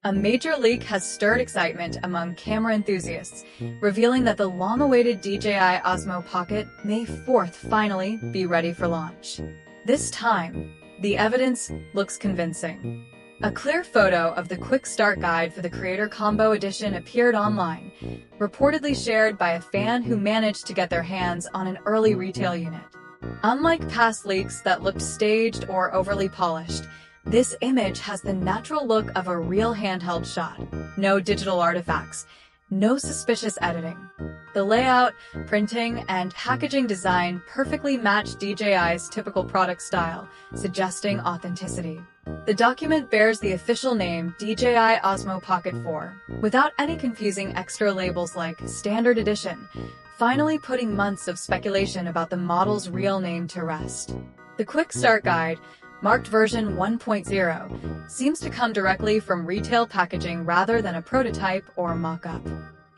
A major leak has stirred excitement among camera enthusiasts, revealing that the long-awaited DJI Osmo Pocket May 4th finally be ready for launch. This time, the evidence looks convincing. A clear photo of the quick start guide for the Creator Combo Edition appeared online, reportedly shared by a fan who managed to get their hands on an early retail unit. Unlike past leaks that looked staged or overly polished, this image has the natural look of a real handheld shot. No digital artifacts, no suspicious editing. The layout, printing, and packaging design perfectly match DJI's typical product style, suggesting authenticity. The document bears the official name DJI Osmo Pocket 4, without any confusing extra labels like Standard Edition, finally putting months of speculation about the model's real name to rest. The Quick Start Guide, marked version 1.0, seems to come directly from retail packaging rather than a prototype or mock-up.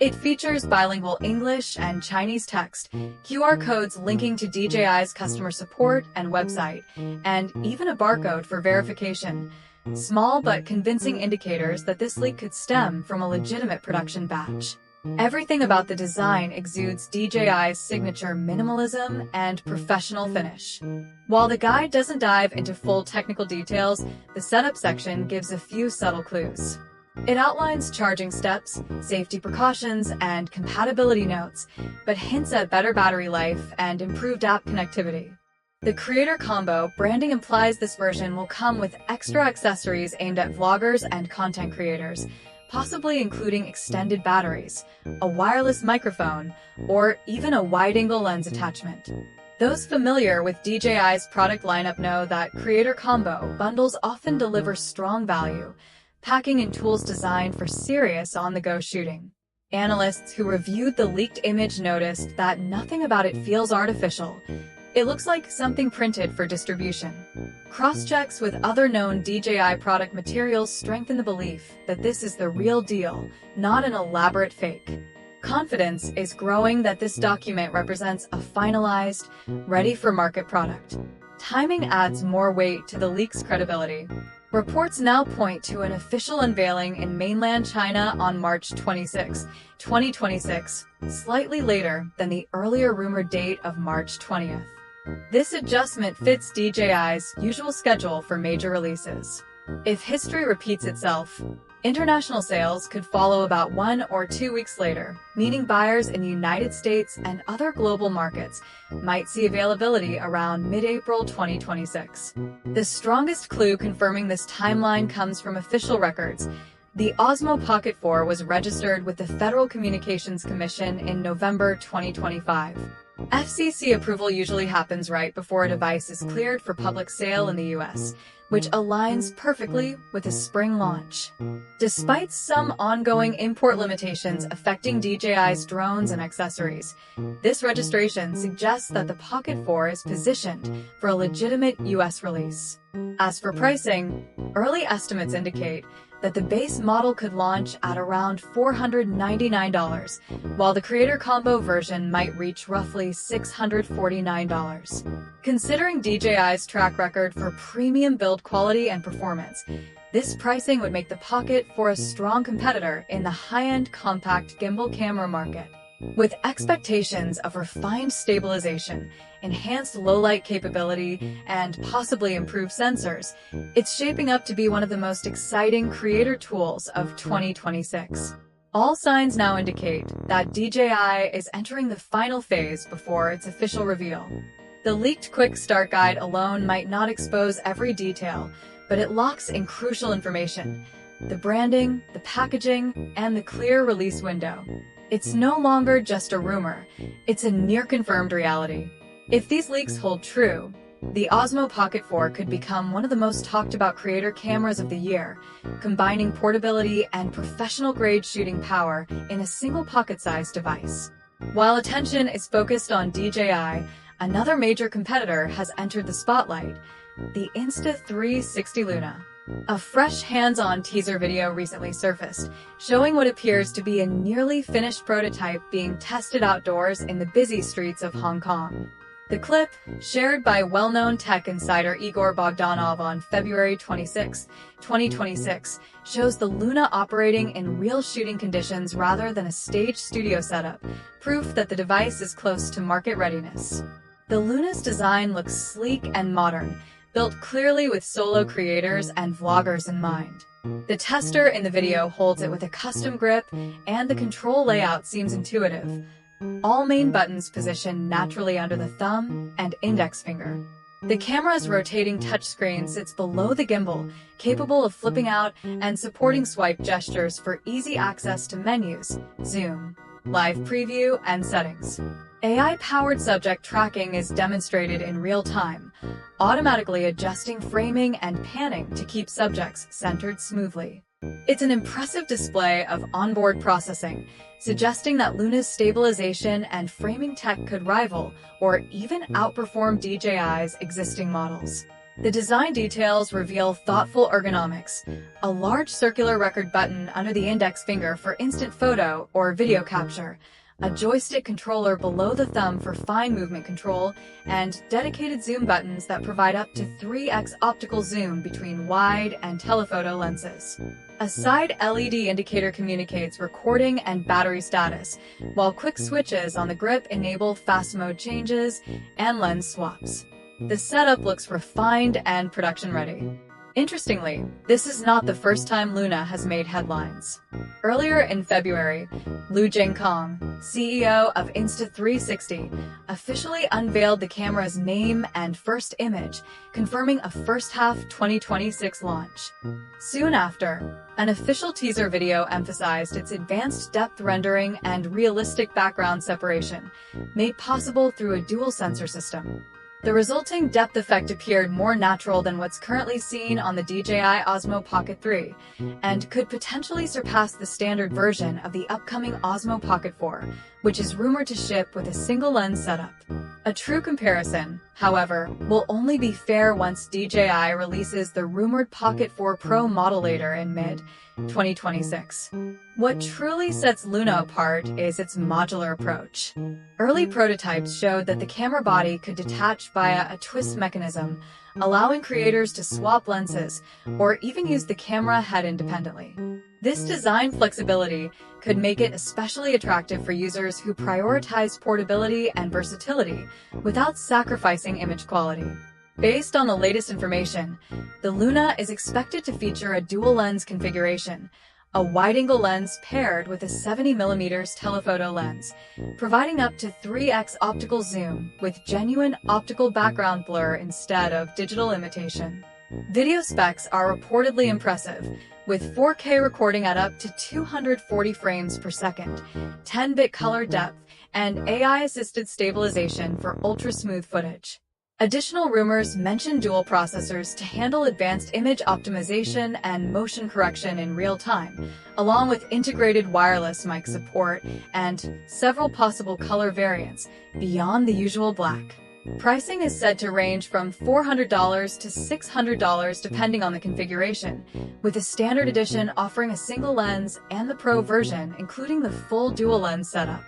It features bilingual English and Chinese text, QR codes linking to DJI's customer support and website, and even a barcode for verification. Small but convincing indicators that this leak could stem from a legitimate production batch. Everything about the design exudes DJI's signature minimalism and professional finish. While the guide doesn't dive into full technical details, the setup section gives a few subtle clues. It outlines charging steps, safety precautions, and compatibility notes, but hints at better battery life and improved app connectivity. The Creator Combo branding implies this version will come with extra accessories aimed at vloggers and content creators, possibly including extended batteries, a wireless microphone, or even a wide-angle lens attachment. Those familiar with DJI's product lineup know that Creator Combo bundles often deliver strong value, packing in tools designed for serious on-the-go shooting. Analysts who reviewed the leaked image noticed that nothing about it feels artificial. It looks like something printed for distribution. Cross-checks with other known DJI product materials strengthen the belief that this is the real deal, not an elaborate fake. Confidence is growing that this document represents a finalized, ready-for-market product. Timing adds more weight to the leak's credibility. Reports now point to an official unveiling in mainland China on March 26, 2026, slightly later than the earlier rumored date of March 20th. This adjustment fits DJI's usual schedule for major releases. If history repeats itself, international sales could follow about 1 or 2 weeks later, meaning buyers in the United States and other global markets might see availability around mid-April 2026. The strongest clue confirming this timeline comes from official records. The Osmo Pocket 4 was registered with the Federal Communications Commission in November 2025. FCC approval usually happens right before a device is cleared for public sale in the US, which aligns perfectly with a spring launch. Despite some ongoing import limitations affecting DJI's drones and accessories, this registration suggests that the Pocket 4 is positioned for a legitimate US release. As for pricing, early estimates indicate that the base model could launch at around $499, while the Creator Combo version might reach roughly $649. Considering DJI's track record for premium build quality and performance, this pricing would make the Pocket 4 a strong competitor in the high-end compact gimbal camera market. With expectations of refined stabilization, enhanced low-light capability, and possibly improved sensors, it's shaping up to be one of the most exciting creator tools of 2026. All signs now indicate that DJI is entering the final phase before its official reveal. The leaked Quick Start Guide alone might not expose every detail, but it locks in crucial information: the branding, the packaging, and the clear release window. It's no longer just a rumor, it's a near-confirmed reality. If these leaks hold true, the Osmo Pocket 4 could become one of the most talked-about creator cameras of the year, combining portability and professional-grade shooting power in a single pocket-sized device. While attention is focused on DJI, another major competitor has entered the spotlight: the Insta360 Luna. A fresh hands-on teaser video recently surfaced, showing what appears to be a nearly finished prototype being tested outdoors in the busy streets of Hong Kong. The clip, shared by well-known tech insider Igor Bogdanov on February 26, 2026, shows the Luna operating in real shooting conditions rather than a staged studio setup, proof that the device is close to market readiness. The Luna's design looks sleek and modern, built clearly with solo creators and vloggers in mind. The tester in the video holds it with a custom grip, and the control layout seems intuitive. All main buttons position naturally under the thumb and index finger. The camera's rotating touchscreen sits below the gimbal, capable of flipping out and supporting swipe gestures for easy access to menus, zoom, live preview, and settings. AI-powered subject tracking is demonstrated in real time, automatically adjusting framing and panning to keep subjects centered smoothly. It's an impressive display of onboard processing, suggesting that Luna's stabilization and framing tech could rival or even outperform DJI's existing models. The design details reveal thoughtful ergonomics, a large circular record button under the index finger for instant photo or video capture, a joystick controller below the thumb for fine movement control, and dedicated zoom buttons that provide up to 3x optical zoom between wide and telephoto lenses. A side LED indicator communicates recording and battery status, while quick switches on the grip enable fast mode changes and lens swaps. The setup looks refined and production ready. Interestingly, this is not the first time Luna has made headlines. Earlier in February, Lu Jingkong, CEO of Insta360, officially unveiled the camera's name and first image, confirming a first-half 2026 launch. Soon after, an official teaser video emphasized its advanced depth rendering and realistic background separation, made possible through a dual-sensor system. The resulting depth effect appeared more natural than what's currently seen on the DJI Osmo Pocket 3, and could potentially surpass the standard version of the upcoming Osmo Pocket 4, which is rumored to ship with a single lens setup. A true comparison, however, will only be fair once DJI releases the rumored Pocket 4 Pro model later in mid-2026. What truly sets Luna apart is its modular approach. Early prototypes showed that the camera body could detach via a twist mechanism, allowing creators to swap lenses or even use the camera head independently. This design flexibility could make it especially attractive for users who prioritize portability and versatility without sacrificing image quality. Based on the latest information, the Luna is expected to feature a dual-lens configuration, a wide-angle lens paired with a 70mm telephoto lens, providing up to 3x optical zoom with genuine optical background blur instead of digital imitation. Video specs are reportedly impressive, with 4K recording at up to 240 frames per second, 10-bit color depth, and AI-assisted stabilization for ultra-smooth footage. Additional rumors mention dual processors to handle advanced image optimization and motion correction in real time, along with integrated wireless mic support and several possible color variants beyond the usual black. Pricing is said to range from $400 to $600 depending on the configuration, with the standard edition offering a single lens and the Pro version including the full dual lens setup.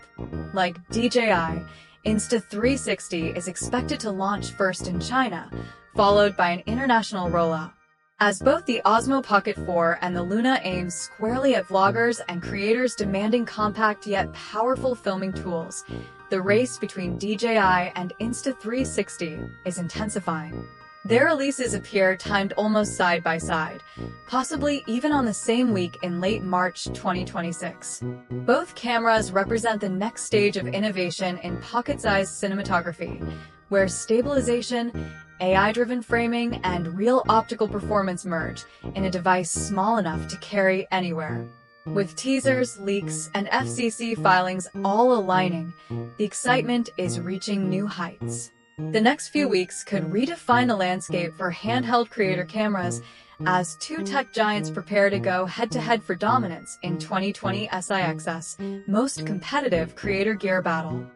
Like DJI, Insta360 is expected to launch first in China, followed by an international rollout. As both the Osmo Pocket 4 and the Luna aim squarely at vloggers and creators demanding compact yet powerful filming tools, the race between DJI and Insta360 is intensifying. Their releases appear timed almost side by side, possibly even on the same week in late March 2026. Both cameras represent the next stage of innovation in pocket-sized cinematography, where stabilization, AI-driven framing, and real optical performance merge in a device small enough to carry anywhere. With teasers, leaks, and FCC filings all aligning, the excitement is reaching new heights. The next few weeks could redefine the landscape for handheld creator cameras as two tech giants prepare to go head-to-head for dominance in 2020 SIX's most competitive creator gear battle.